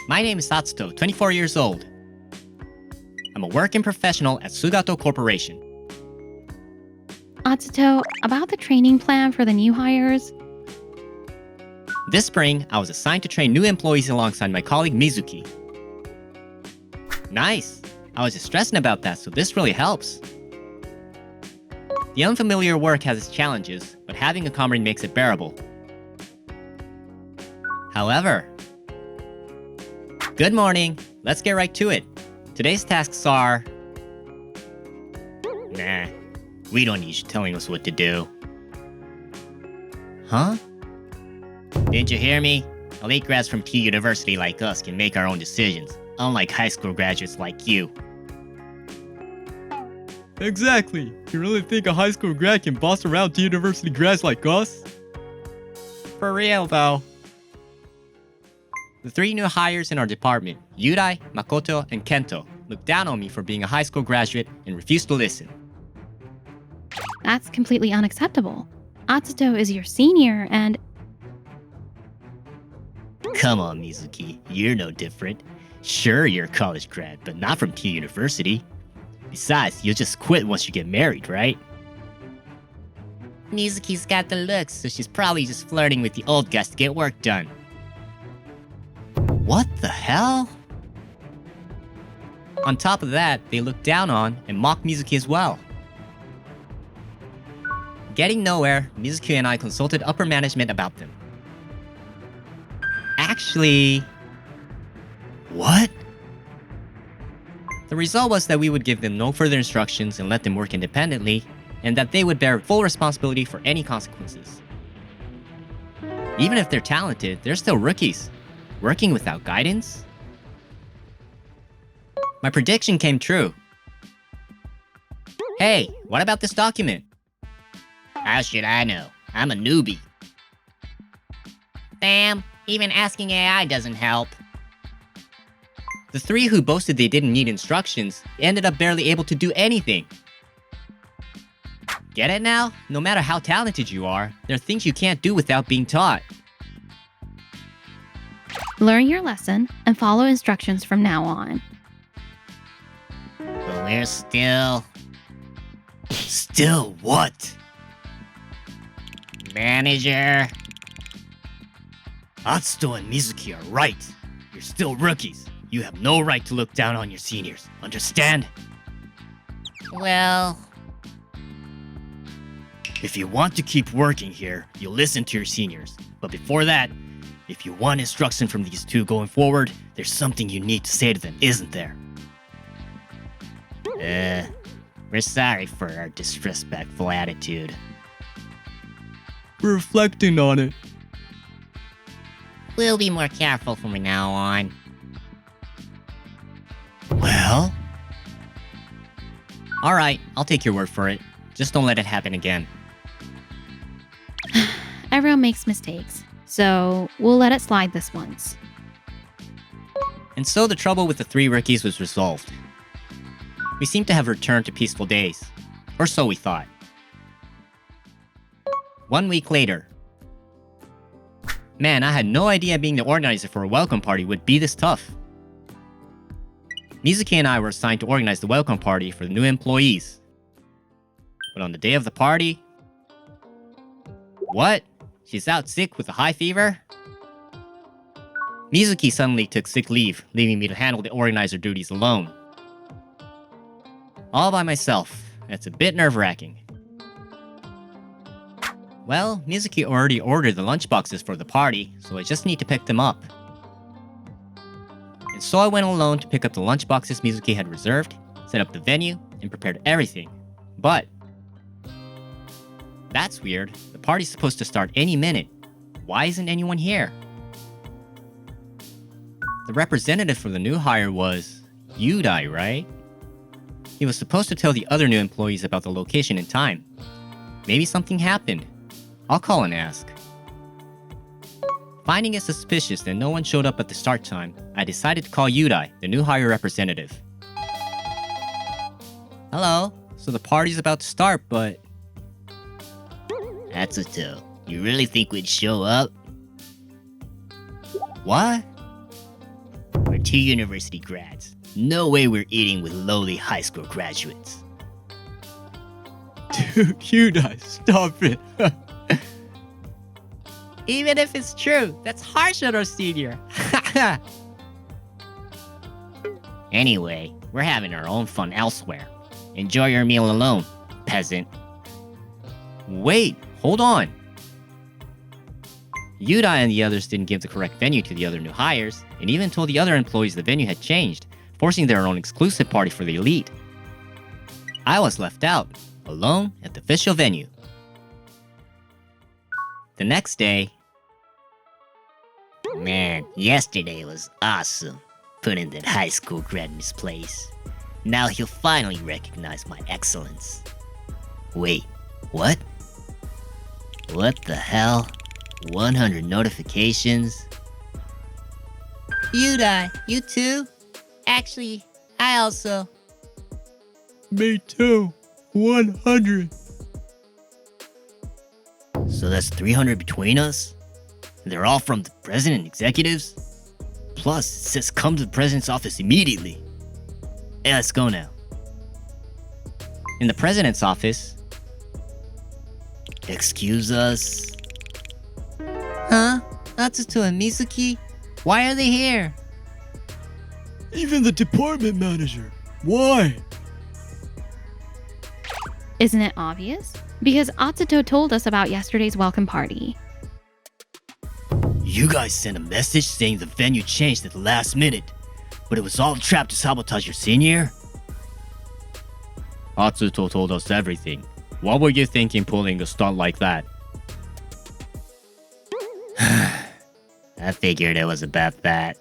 My name is Satsuto, 24 years old. I'm a working professional at Sugato Corporation. Atsuto, about the training plan for the new hires? This spring, I was assigned to train new employees alongside my colleague Mizuki. Nice! I was just stressing about that, so this really helps. The unfamiliar work has its challenges, but having a comrade makes it bearable. However... Good morning! Let's get right to it. Today's tasks are... Nah, we don't need you telling us what to do. Huh? Didn't you hear me? Elite grads from T University like us can make our own decisions, unlike high school graduates like you. Exactly! You really think a high school grad can boss around T University grads like us? For real, though. The three new hires in our department, Yudai, Makoto, and Kento, looked down on me for being a high school graduate and refused to listen. That's completely unacceptable. Atsuto is your senior and... Come on, Mizuki, you're no different. Sure, you're a college grad, but not from T University. Besides, you'll just quit once you get married, right? Mizuki's got the looks, so she's probably just flirting with the old guys to get work done. What the hell? On top of that, they look down on and mock Mizuki as well. Getting nowhere, Mizuki and I consulted upper management about them. Actually... What? The result was that we would give them no further instructions and let them work independently, and that they would bear full responsibility for any consequences. Even if they're talented, they're still rookies. Working without guidance? My prediction came true. Hey, what about this document? How should I know? I'm a newbie. Damn, even asking AI doesn't help. The three who boasted they didn't need instructions ended up barely able to do anything. Get it now? No matter how talented you are, there are things you can't do without being taught. Learn your lesson and follow instructions from now on. But we're still... Still what? Manager? Atsuto and Mizuki are right. You're still rookies. You have no right to look down on your seniors. Understand? Well... If you want to keep working here, you'll listen to your seniors. But before that, if you want instruction from these two going forward, there's something you need to say to them, isn't there? We're sorry for our disrespectful attitude. We're reflecting on it. We'll be more careful from now on. Well? Alright, I'll take your word for it. Just don't let it happen again. Everyone makes mistakes, so we'll let it slide this once. And so the trouble with the three rookies was resolved. We seemed to have returned to peaceful days. Or so we thought. 1 week later. Man, I had no idea being the organizer for a welcome party would be this tough. Mizuki and I were assigned to organize the welcome party for the new employees. But on the day of the party... What? She's out sick with a high fever? Mizuki suddenly took sick leave, leaving me to handle the organizer duties alone. All by myself. That's a bit nerve-wracking. Well, Mizuki already ordered the lunchboxes for the party, so I just need to pick them up. And so I went alone to pick up the lunchboxes Mizuki had reserved, set up the venue, and prepared everything. But... That's weird. The party's supposed to start any minute. Why isn't anyone here? The representative for the new hire was... Yudai, right? He was supposed to tell the other new employees about the location and time. Maybe something happened. I'll call and ask. Finding it suspicious that no one showed up at the start time, I decided to call Yudai, the new hire representative. Hello, so the party's about to start, but... Atsuto, you really think we'd show up? What? T University grads. No way we're eating with lowly high school graduates. Dude, Udai, stop it. Even if it's true, that's harsh on our senior. Anyway, we're having our own fun elsewhere. Enjoy your meal alone, peasant. Wait, hold on. Yudai and the others didn't give the correct venue to the other new hires, and even told the other employees the venue had changed, forcing their own exclusive party for the elite. I was left out, alone at the official venue. The next day... Man, yesterday was awesome. Putting that high school grad in his place. Now he'll finally recognize my excellence. Wait, what? What the hell? 100 notifications? Yudai, you too? Actually, I also... Me too. 100. So that's 300 between us? They're all from the president and executives? Plus, it says come to the president's office immediately. Hey, let's go now. In the president's office... Excuse us? Huh? Atsuto and Mizuki? Why are they here? Even the department manager. Why? Isn't it obvious? Because Atsuto told us about yesterday's welcome party. You guys sent a message saying the venue changed at the last minute, but it was all a trap to sabotage your senior? Atsuto told us everything. What were you thinking pulling a stunt like that? I figured it was about that.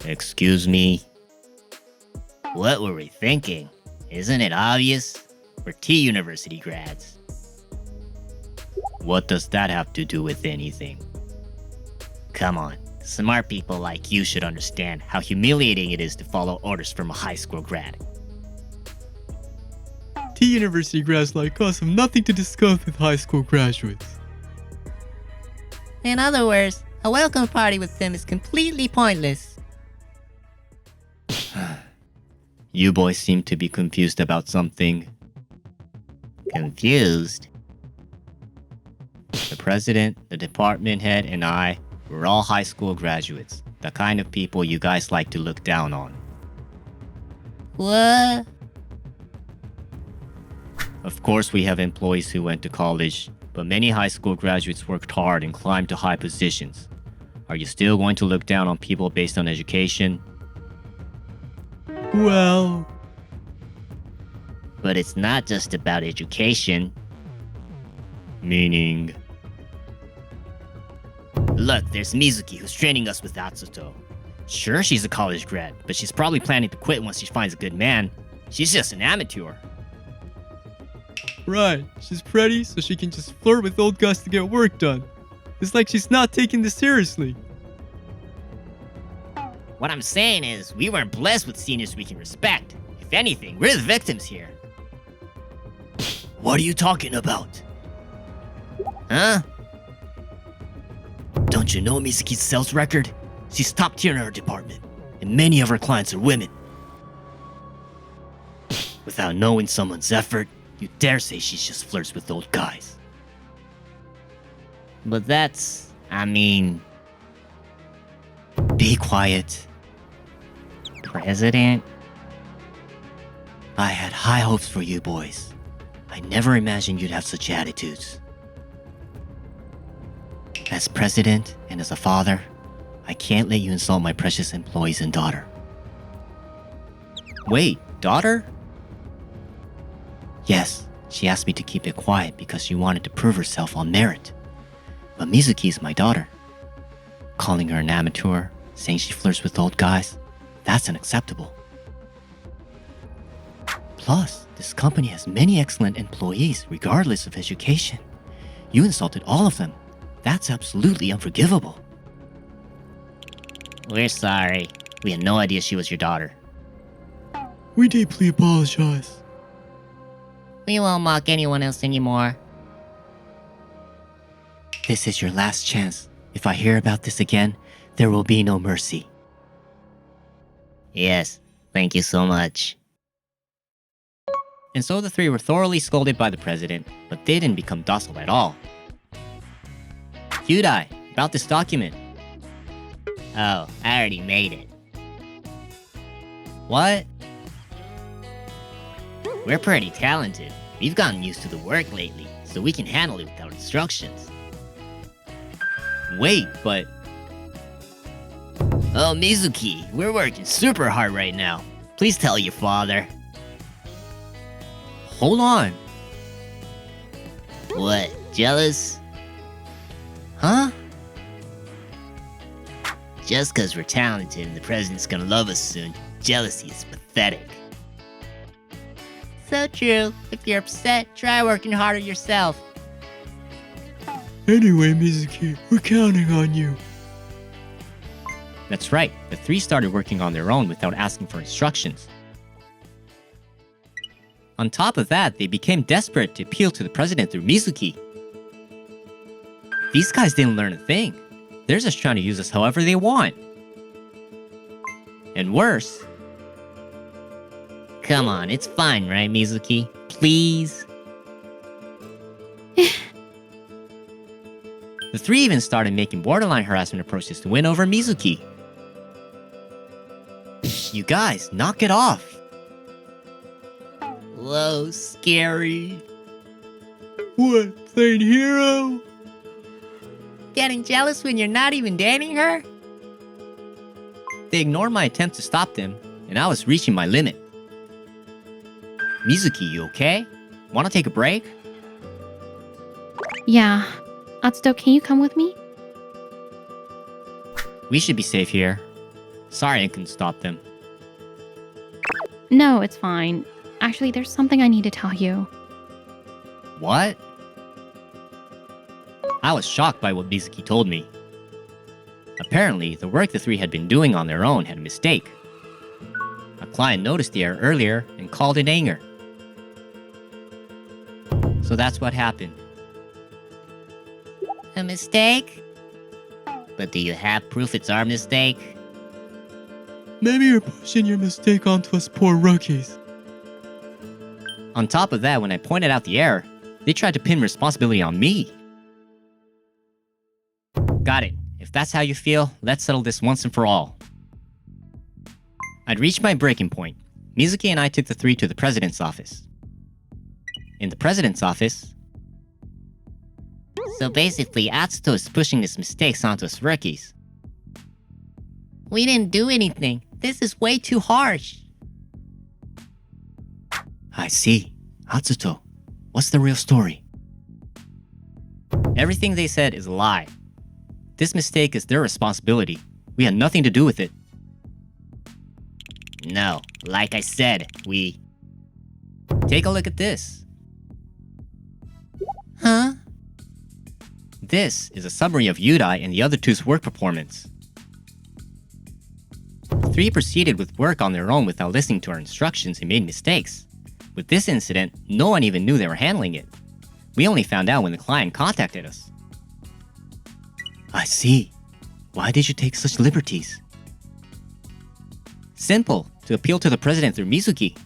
Excuse me? What were we thinking? Isn't it obvious? We're T University grads. What does that have to do with anything? Come on, smart people like you should understand how humiliating it is to follow orders from a high school grad. T University grads like us have nothing to discuss with high school graduates. In other words, a welcome party with them is completely pointless. You boys seem to be confused about something. Confused? The president, the department head, and I were all high school graduates. The kind of people you guys like to look down on. What? Of course we have employees who went to college, but many high school graduates worked hard and climbed to high positions. Are you still going to look down on people based on education? Well... But it's not just about education. Meaning... Look, there's Mizuki who's training us with Atsuto. Sure, she's a college grad, but she's probably planning to quit once she finds a good man. She's just an amateur. Right, she's pretty, so she can just flirt with old guys to get work done. It's like she's not taking this seriously. What I'm saying is, we weren't blessed with seniors we can respect. If anything, we're the victims here. What are you talking about? Huh? Don't you know Mizuki's sales record? She's top tier in her department, and many of her clients are women. Without knowing someone's effort, you dare say she just flirts with old guys. But that's... I mean... Be quiet. President? I had high hopes for you boys. I never imagined you'd have such attitudes. As president and as a father, I can't let you insult my precious employees and daughter. Wait, daughter? Yes, she asked me to keep it quiet because she wanted to prove herself on merit. But Mizuki is my daughter. Calling her an amateur, saying she flirts with old guys, that's unacceptable. Plus, this company has many excellent employees regardless of education. You insulted all of them. That's absolutely unforgivable. We're sorry. We had no idea she was your daughter. We deeply apologize. We won't mock anyone else anymore. This is your last chance. If I hear about this again, there will be no mercy. Yes, thank you so much. And so the three were thoroughly scolded by the president, but they didn't become docile at all. Hyundai, about this document. Oh, I already made it. What? We're pretty talented. We've gotten used to the work lately, so we can handle it without instructions. Wait, but... Oh, Mizuki, we're working super hard right now. Please tell your father. Hold on. What, jealous? Huh? Just cause we're talented and the president's gonna love us soon, jealousy is pathetic. So true. If you're upset, try working harder yourself. Anyway, Mizuki, we're counting on you. That's right, the three started working on their own without asking for instructions. On top of that, they became desperate to appeal to the president through Mizuki. These guys didn't learn a thing. They're just trying to use us however they want. And worse... Come on, it's fine, right, Mizuki? Please? The three even started making borderline harassment approaches to win over Mizuki. You guys, knock it off! Whoa, scary. What, playing hero? Getting jealous when you're not even dating her? They ignored my attempt to stop them, and I was reaching my limit. Mizuki, you okay? Wanna take a break? Yeah. Atsuto, can you come with me? We should be safe here. Sorry I couldn't stop them. No, it's fine. Actually, there's something I need to tell you. What? I was shocked by what Mizuki told me. Apparently, the work the three had been doing on their own had a mistake. A client noticed the error earlier and called in anger. So that's what happened. A mistake? But do you have proof it's our mistake? Maybe you're pushing your mistake onto us poor rookies. On top of that, when I pointed out the error, they tried to pin responsibility on me. Got it. If that's how you feel, let's settle this once and for all. I'd reached my breaking point. Mizuki and I took the three to the president's office. In the president's office... So basically, Atsuto is pushing his mistakes onto us rookies. We didn't do anything. This is way too harsh. I see. Atsuto, what's the real story? Everything they said is a lie. This mistake is their responsibility. We had nothing to do with it. No, like I said, we... Take a look at this. Huh? This is a summary of Yudai and the other two's work performance. The three proceeded with work on their own without listening to our instructions and made mistakes. With this incident, no one even knew they were handling it. We only found out when the client contacted us. I see. Why did you take such liberties? Simple, to appeal to the president through Mizuki.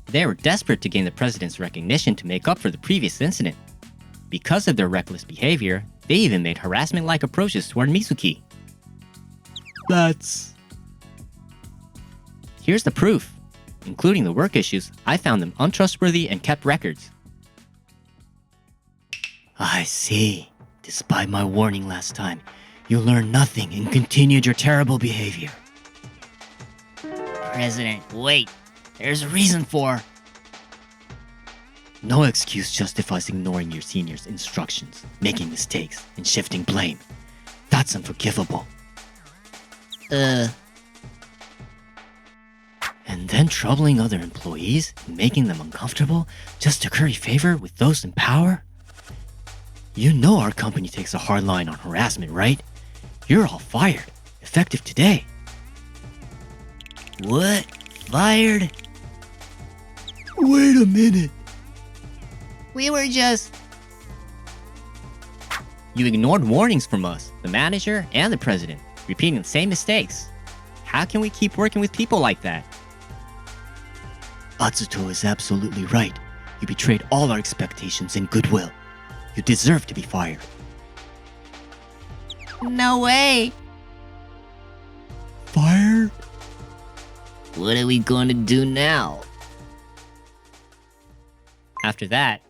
They were desperate to gain the president's recognition to make up for the previous incident. Because of their reckless behavior, they even made harassment-like approaches toward Mizuki. That's... Here's the proof. Including the work issues, I found them untrustworthy and kept records. I see. Despite my warning last time, you learned nothing and continued your terrible behavior. President, wait. There's a reason for... No excuse justifies ignoring your senior's instructions, making mistakes, and shifting blame. That's unforgivable. And then troubling other employees and making them uncomfortable just to curry favor with those in power? You know our company takes a hard line on harassment, right? You're all fired, effective today. What? Fired? Wait a minute. We were just... You ignored warnings from us, the manager, and the president, repeating the same mistakes. How can we keep working with people like that? Atsuto is absolutely right. You betrayed all our expectations and goodwill. You deserve to be fired. No way! Fired? What are we gonna do now? After that,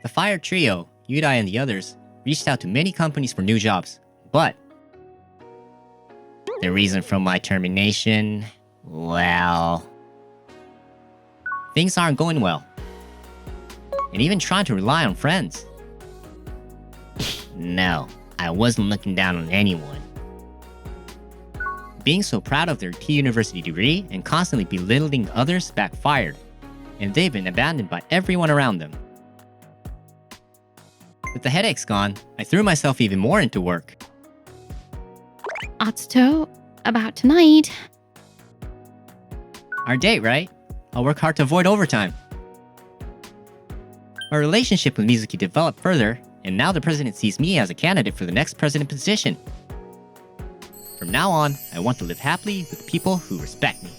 the fired trio, Yudai and the others, reached out to many companies for new jobs, but the reason for my termination, well, things aren't going well. And even trying to rely on friends. No, I wasn't looking down on anyone. Being so proud of their T-University degree and constantly belittling others backfired, and they've been abandoned by everyone around them. With the headaches gone, I threw myself even more into work. Atsuto, about tonight. Our date, right? I'll work hard to avoid overtime. Our relationship with Mizuki developed further, and now the president sees me as a candidate for the next president position. From now on, I want to live happily with people who respect me.